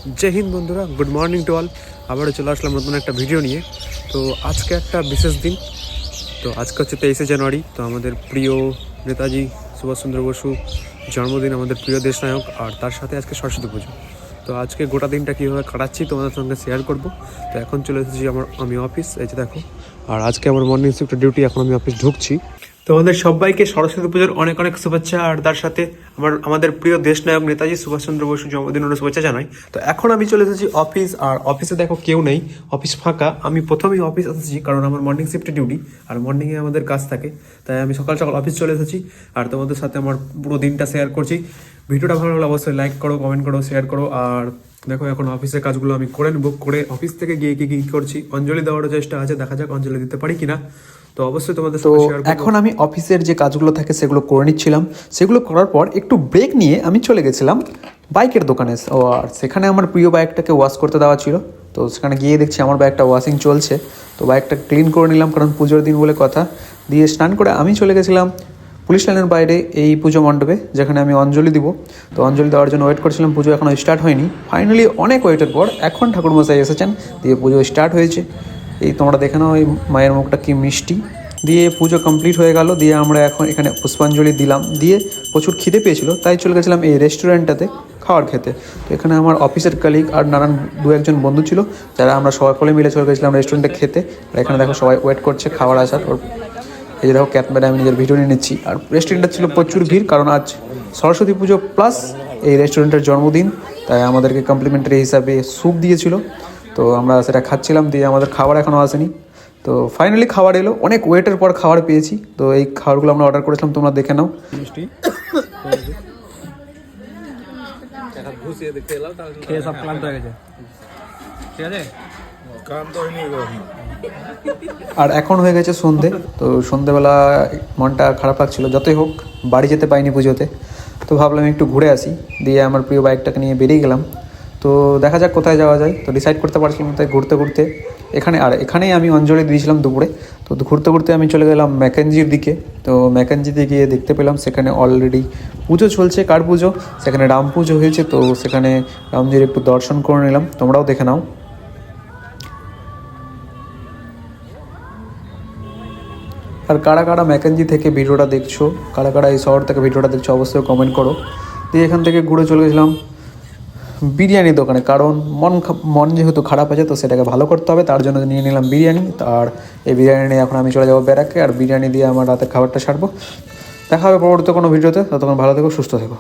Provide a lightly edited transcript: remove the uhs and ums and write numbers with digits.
जय हिंद बंधुरा good morning to all আবারও চলে আসলাম নতুন একটা ভিডিও নিয়ে। তো আজকে একটা বিশেষ দিন। তো আজকে হচ্ছে 23শে জানুয়ারি। তো আমাদের প্রিয় নেতাজি সুভাষচন্দ্র বসু জন্মদিন, আমাদের প্রিয় দেশনায়ক, আর তার সাথে আজকে সরস্বতী পুজো। তো আজকে গোটা দিনটা কীভাবে কাটাচ্ছি তোমাদের সঙ্গে শেয়ার করব। তো এখন চলে এসেছি আমি অফিস, এই যে দেখো। আর আজকে আমার মর্নিং শিফট ডিউটি, এখন আমি অফিস ঢুকছি। তোমাদের সবাইকে সরস্বতী পুজোর অনেক অনেক শুভেচ্ছা, আর তার সাথে আমাদের প্রিয় দেশনায়ক নেতাজি সুভাষচন্দ্র বসু জন্মদিনের শুভেচ্ছা জানাই। তো এখন আমি চলে এসেছি অফিস, আর অফিসে দেখো কেউ নেই, অফিস ফাঁকা। আমি প্রথমেই অফিস এসেছি কারণ আমার মর্নিং শিফটে ডিউটি, আর মর্নিংয়ে আমাদের কাজ থাকে, তাই আমি সকাল সকাল অফিস চলে এসেছি। আর তোমাদের সাথে আমার পুরো দিনটা শেয়ার করছি। ভিডিওটা ভালো লাগলে অবশ্যই লাইক করো, কমেন্ট করো, শেয়ার করো। আর দেখো এখন অফিসের কাজগুলো আমি করে নেবো, করে অফিস থেকে গিয়ে কী করছি অঞ্জলি দেওয়ার চেষ্টা আছে, দেখা যাক অঞ্জলি দিতে পারি কিনা। তো অবশ্যই তোমাদের সাথে শেয়ার করব। এখন আমি অফিসের যে কাজগুলো থাকে সেগুলো করে নিচ্ছিলাম। সেগুলো করার পর একটু ব্রেক নিয়ে আমি চলে গেছিলাম বাইকের দোকানে। আর সেখানে আমার প্রিয় বাইকটাকে ওয়াশ করতে দেওয়া ছিল। তো সেখানে গিয়ে দেখছি আমার বাইকটা ওয়াশিং চলছে। তো বাইকটা ক্লিন করে নিলাম, কারণ পুজোর দিন বলে কথা। দিয়ে স্নান করে আমি চলে গেছিলাম পুলিশ লাইনের বাইরে এই পুজো মণ্ডপে, যেখানে আমি অঞ্জলি দিব। তো অঞ্জলি দেওয়ার জন্য ওয়েট করছিলাম, পুজো এখনও স্টার্ট হয়নি। ফাইনালি অনেক ওয়েটের পর এখন ঠাকুরমশাই এসেছেন, দিয়ে পুজো স্টার্ট হয়েছে। এই তোমরা দেখে নাও এই মায়ের মুখটা কি মিষ্টি। দিয়ে পুজো কমপ্লিট হয়ে গেল। দিয়ে আমরা এখন এখানে পুষ্পাঞ্জলি দিলাম। দিয়ে প্রচুর খিদে পেয়েছিল, তাই চলে গেছিলাম এই রেস্টুরেন্টটাতে খাবার খেতে। তো এখানে আমার অফিসের কলিগ আর নানান দু একজন বন্ধু ছিল, যারা আমরা সকলে মিলে চলে গেছিলাম রেস্টুরেন্টে খেতে। আর এখানে দেখো সবাই ওয়েট করছে খাবার আসার। ওর এই যে দেখো ক্যাটম্যাডে আমি নিজের ভিডিও নিয়ে নিচ্ছি। আর রেস্টুরেন্টটা ছিল প্রচুর ভিড়, কারণ আজ সরস্বতী পুজো প্লাস এই রেস্টুরেন্টের জন্মদিন, তাই আমাদেরকে কমপ্লিমেন্টারি হিসাবে স্যুপ দিয়েছিল। তো আমরা সেটা খাচ্ছিলাম। দিয়ে আমাদের খাবার এখনও আসেনি। তো ফাইনালি খাবার এলো, অনেক ওয়েটের পর খাবার পেয়েছি। তো এই খাবারগুলো আমরা অর্ডার করেছিলাম, তোমরা দেখে নাও। মিষ্টি খেয়ে সব ক্লান্ত হয়ে গেছে, ঠিক আছে। আর এখন হয়ে গেছে সন্ধে। তো সন্ধেবেলা মনটা খারাপ লাগছিল, যতই হোক বাড়ি যেতে পাইনি পুজোতে। তো ভাবলাম একটু ঘুরে আসি। দিয়ে আমার প্রিয় বাইকটাকে নিয়ে বেরিয়ে গেলাম। তো দেখা যাক কোথায় যাওয়া যায়। তো ডিসাইড করতে পারছিলাম, তাই ঘুরতে ঘুরতে এখানেই আমি অঞ্জলি দিয়েছিলাম দুপুরে। তো ঘুরতে ঘুরতে আমি চলে গেলাম ম্যাকেঞ্জির দিকে। তো ম্যাকেঞ্জিতে গিয়ে দেখতে পেলাম সেখানে অলরেডি পুজো চলছে, কার পুজো, সেখানে রাম পুজো হয়েছে। তো সেখানে রামজির একটু দর্শন করে নিলাম, তোমরাও দেখে নাও। আর কারা কারা ম্যাকেঞ্জি থেকে ভিডিওটা দেখছো, কারা কারা এই শহর থেকে ভিডিওটা দেখছো, অবশ্যই কমেন্ট করো। দিয়ে এখান থেকে ঘুরে চলে গেছিলাম বিরিয়ানি দোকানে, কারণ মন যেহেতু খারাপ আছে, তো সেটাকে ভালো করতে হবে, তার জন্য নিয়ে নিলাম বিরিয়ানি। আর এই বিরিয়ানি নিয়ে এখন আমি চলে যাবো ব্যারাকে, আর বিরিয়ানি দিয়ে আমার রাতের খাবারটা সারবো। দেখা হবে পরবর্তী কোনো ভিডিওতে। ততক্ষণ ভালো থেকো, সুস্থ থেকো।